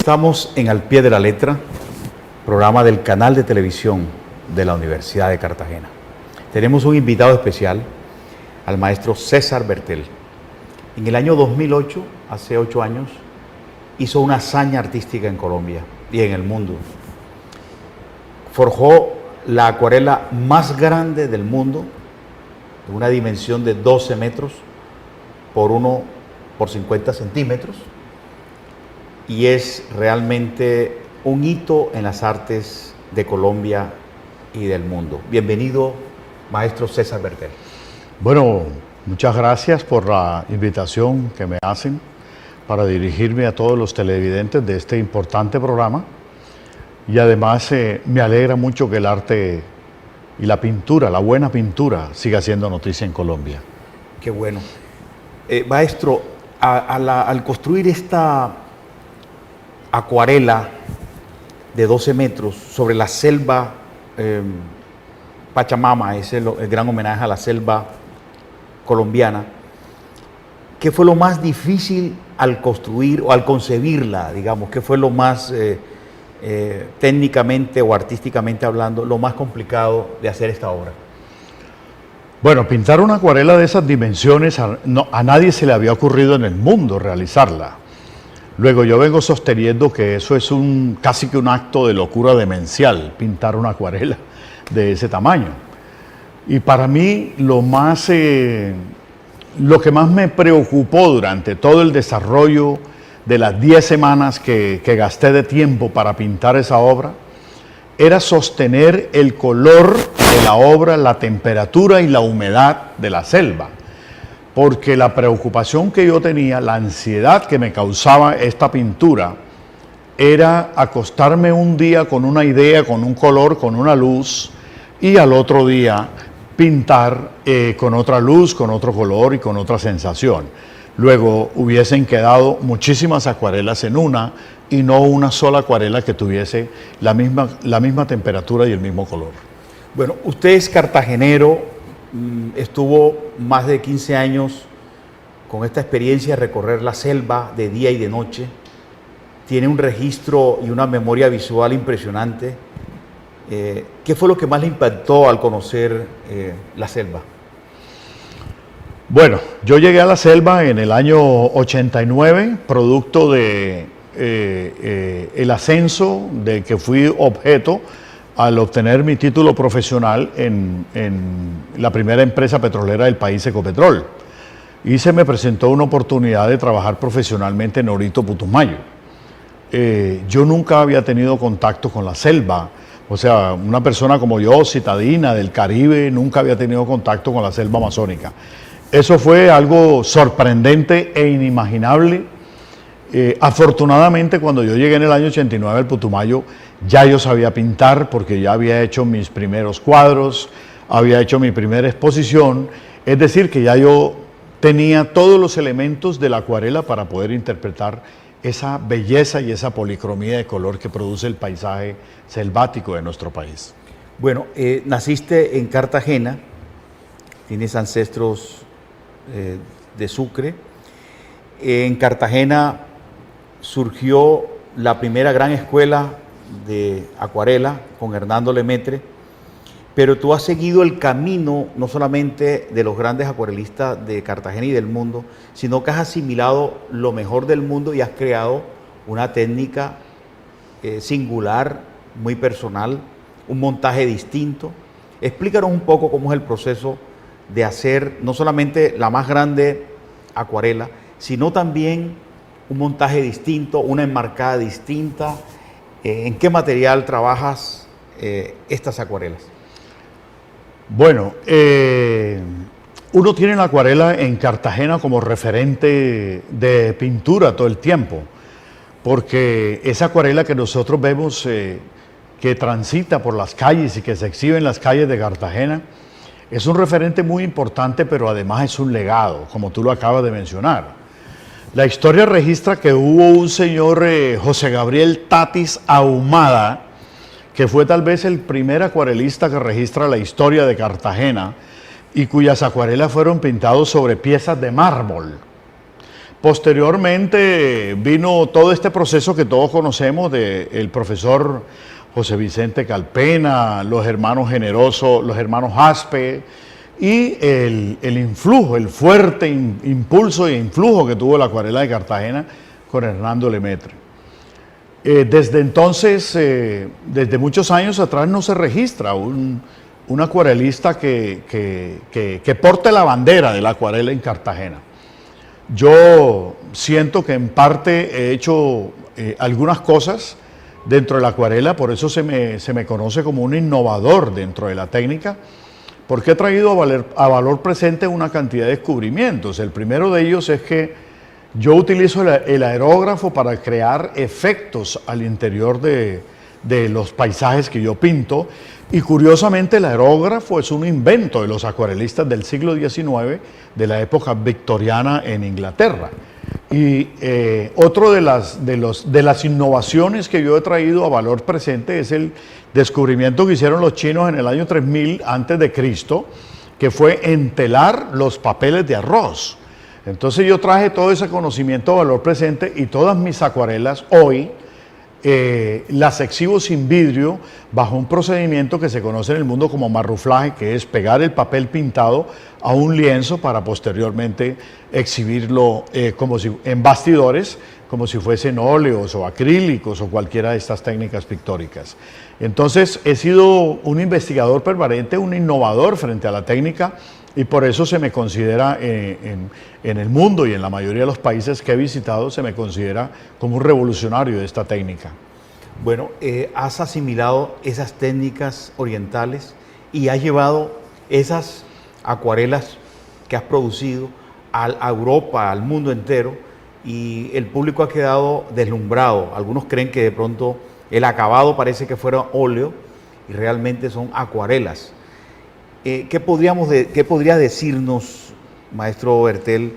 Estamos en Al Pie de la Letra, programa del canal de televisión de la Universidad de Cartagena. Tenemos un invitado especial, al maestro César Bertel. En el año 2008, hace 8 años, hizo una hazaña artística en Colombia y en el mundo. Forjó la acuarela más grande del mundo, de una dimensión de 12 metros por 1 por 50 centímetros, y es realmente un hito en las artes de Colombia y del mundo. Bienvenido, maestro César Bertel. Bueno, muchas gracias por la invitación que me hacen para dirigirme a todos los televidentes de este importante programa. Y además me alegra mucho que el arte y la pintura, la buena pintura, siga siendo noticia en Colombia. Qué bueno. Maestro, al construir esta acuarela de 12 metros sobre la selva Pachamama, es el gran homenaje a la selva colombiana, ¿qué fue lo más difícil al construir o al concebirla, digamos? ¿Qué fue lo más técnicamente o artísticamente hablando, lo más complicado de hacer esta obra? Bueno, pintar una acuarela de esas dimensiones, a nadie se le había ocurrido en el mundo realizarla. Luego yo vengo sosteniendo que eso es casi que un acto de locura demencial, pintar una acuarela de ese tamaño. Y para mí lo que más me preocupó durante todo el desarrollo de las 10 semanas que gasté de tiempo para pintar esa obra, era sostener el color de la obra, la temperatura y la humedad de la selva. Porque la preocupación que yo tenía, la ansiedad que me causaba esta pintura, era acostarme un día con una idea, con un color, con una luz, y al otro día pintar con otra luz, con otro color y con otra sensación. Luego hubiesen quedado muchísimas acuarelas en una y no una sola acuarela que tuviese la misma temperatura y el mismo color. Bueno, usted es cartagenero, estuvo más de 15 años con esta experiencia de recorrer la selva de día y de noche, tiene un registro y una memoria visual impresionante. ¿Qué fue lo que más le impactó al conocer la selva? Bueno, yo llegué a la selva en el año 89, producto de el ascenso del que fui objeto al obtener mi título profesional en la primera empresa petrolera del país, Ecopetrol. Y se me presentó una oportunidad de trabajar profesionalmente en Orito, Putumayo. Yo nunca había tenido contacto con la selva. O sea, una persona como yo, citadina del Caribe, nunca había tenido contacto con la selva amazónica. Eso fue algo sorprendente e inimaginable. Afortunadamente, cuando yo llegué en el año 89 al Putumayo, ya yo sabía pintar porque ya había hecho mis primeros cuadros, había hecho mi primera exposición, es decir, que ya yo tenía todos los elementos de la acuarela para poder interpretar esa belleza y esa policromía de color que produce el paisaje selvático de nuestro país. Bueno, naciste en Cartagena, tienes ancestros de Sucre. En Cartagena surgió la primera gran escuela de acuarela con Hernando Lemaitre, pero tú has seguido el camino no solamente de los grandes acuarelistas de Cartagena y del mundo, sino que has asimilado lo mejor del mundo y has creado una técnica singular, muy personal, un montaje distinto. Explícanos un poco cómo es el proceso de hacer no solamente la más grande acuarela, sino también un montaje distinto, una enmarcada distinta. ¿En qué material trabajas estas acuarelas? Bueno, uno tiene la acuarela en Cartagena como referente de pintura todo el tiempo, porque esa acuarela que nosotros vemos que transita por las calles y que se exhibe en las calles de Cartagena, es un referente muy importante, pero además es un legado, como tú lo acabas de mencionar. La historia registra que hubo un señor, José Gabriel Tatis Ahumada, que fue tal vez el primer acuarelista que registra la historia de Cartagena y cuyas acuarelas fueron pintadas sobre piezas de mármol. Posteriormente vino todo este proceso que todos conocemos del profesor José Vicente Calpena, los hermanos Generoso, los hermanos Aspe, y el influjo, el fuerte impulso e influjo que tuvo la acuarela de Cartagena con Hernando Lemaitre. Desde entonces, desde muchos años atrás, no se registra un acuarelista que porte la bandera de la acuarela en Cartagena. Yo siento que en parte he hecho algunas cosas dentro de la acuarela, por eso se me conoce como un innovador dentro de la técnica, porque he traído a valor presente una cantidad de descubrimientos. El primero de ellos es que yo utilizo el aerógrafo para crear efectos al interior de los paisajes que yo pinto, y curiosamente el aerógrafo es un invento de los acuarelistas del siglo XIX, de la época victoriana en Inglaterra. Y otro de las innovaciones que yo he traído a valor presente es el descubrimiento que hicieron los chinos en el año 3000 a.C., que fue entelar los papeles de arroz. Entonces yo traje todo ese conocimiento a valor presente, y todas mis acuarelas hoy las exhibo sin vidrio bajo un procedimiento que se conoce en el mundo como marruflaje, que es pegar el papel pintado a un lienzo para posteriormente exhibirlo en bastidores, como si fuesen óleos o acrílicos o cualquiera de estas técnicas pictóricas. Entonces he sido un investigador permanente, un innovador frente a la técnica, y por eso se me considera en el mundo y en la mayoría de los países que he visitado, se me considera como un revolucionario de esta técnica. Bueno, has asimilado esas técnicas orientales y has llevado esas acuarelas que has producido a Europa, al mundo entero, y el público ha quedado deslumbrado. Algunos creen que de pronto el acabado parece que fuera óleo y realmente son acuarelas. ¿Qué podría decirnos, maestro Bertel,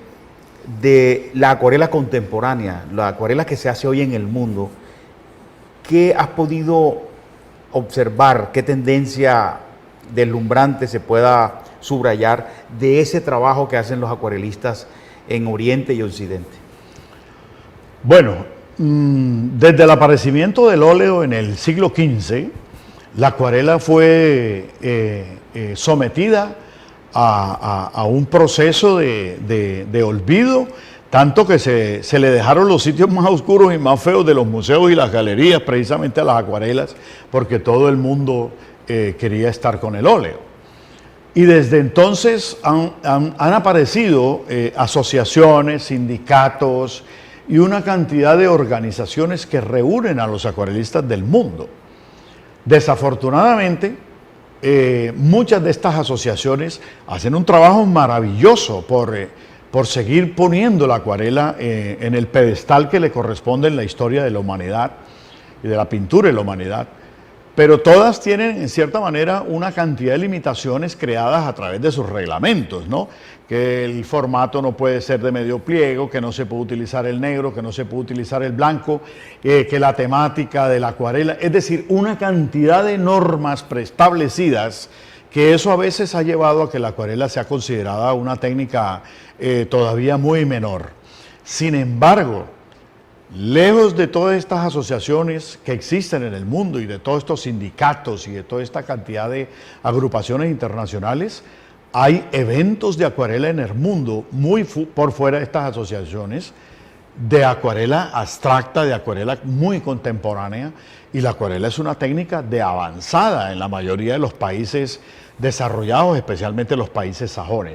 de la acuarela contemporánea, la acuarela que se hace hoy en el mundo? ¿Qué has podido observar? ¿Qué tendencia deslumbrante se pueda subrayar de ese trabajo que hacen los acuarelistas en Oriente y Occidente? Bueno, desde el aparecimiento del óleo en el siglo XV, la acuarela fue sometida a un proceso de olvido, tanto que se le dejaron los sitios más oscuros y más feos de los museos y las galerías precisamente a las acuarelas, porque todo el mundo quería estar con el óleo. Y desde entonces han aparecido asociaciones, sindicatos y una cantidad de organizaciones que reúnen a los acuarelistas del mundo. Desafortunadamente, muchas de estas asociaciones hacen un trabajo maravilloso por seguir poniendo la acuarela en el pedestal que le corresponde en la historia de la humanidad y de la pintura en la humanidad, pero todas tienen en cierta manera una cantidad de limitaciones creadas a través de sus reglamentos, ¿no? Que el formato no puede ser de medio pliego, que no se puede utilizar el negro, que no se puede utilizar el blanco, que la temática de la acuarela, es decir, una cantidad de normas preestablecidas, que eso a veces ha llevado a que la acuarela sea considerada una técnica todavía muy menor. Sin embargo, lejos de todas estas asociaciones que existen en el mundo y de todos estos sindicatos y de toda esta cantidad de agrupaciones internacionales, hay eventos de acuarela en el mundo muy por fuera de estas asociaciones, de acuarela abstracta, de acuarela muy contemporánea, y la acuarela es una técnica de avanzada en la mayoría de los países desarrollados, especialmente los países sajones.